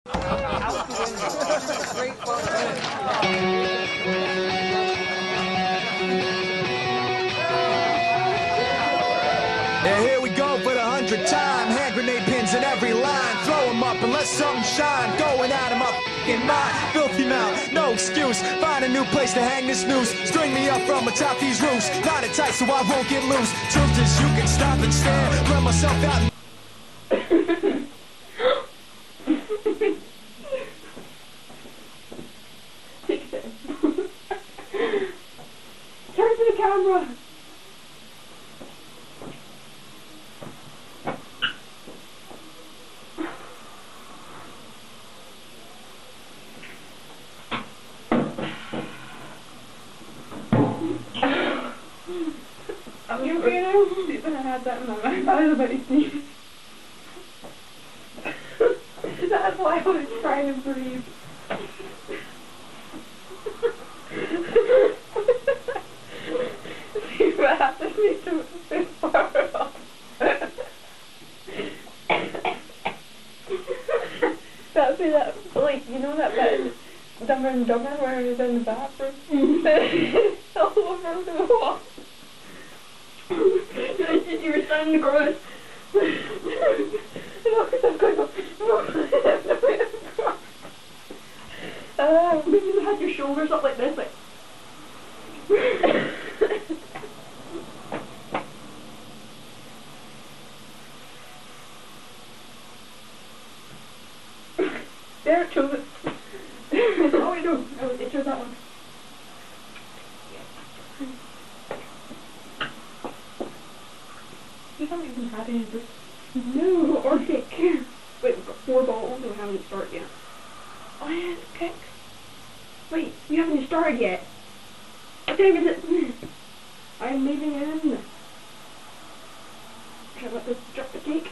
Out the window. Straight And here we go for the 100th time. Hand grenade pins in every line. Throw them up and let something shine. Going out of my f***ing mind. Filthy mouth, no excuse. Find a new place to hang this noose. String me up from atop these roofs. Line it tight so I won't get loose. Truth is you can stop and stare. Run myself out. Turn to the camera. You okay now? I had that in my mouth. I was about to sneeze. That's why I was trying to breathe. See what happens to this far off. That'd be that, like, you know that bit in Dumber and Dumber where he was in the bathroom? All over the wall. You were starting to grow it. Maybe you had your shoulders up like this, like. There, chose it. Oh, I know. I chose that one. You haven't even had any of this. No, or kick. Wait, we've got 4 balls and we haven't started yet. Oh yeah, it's kick. Wait, we haven't started yet. What time is it? I'm leaving in. Okay, let this drop the cake.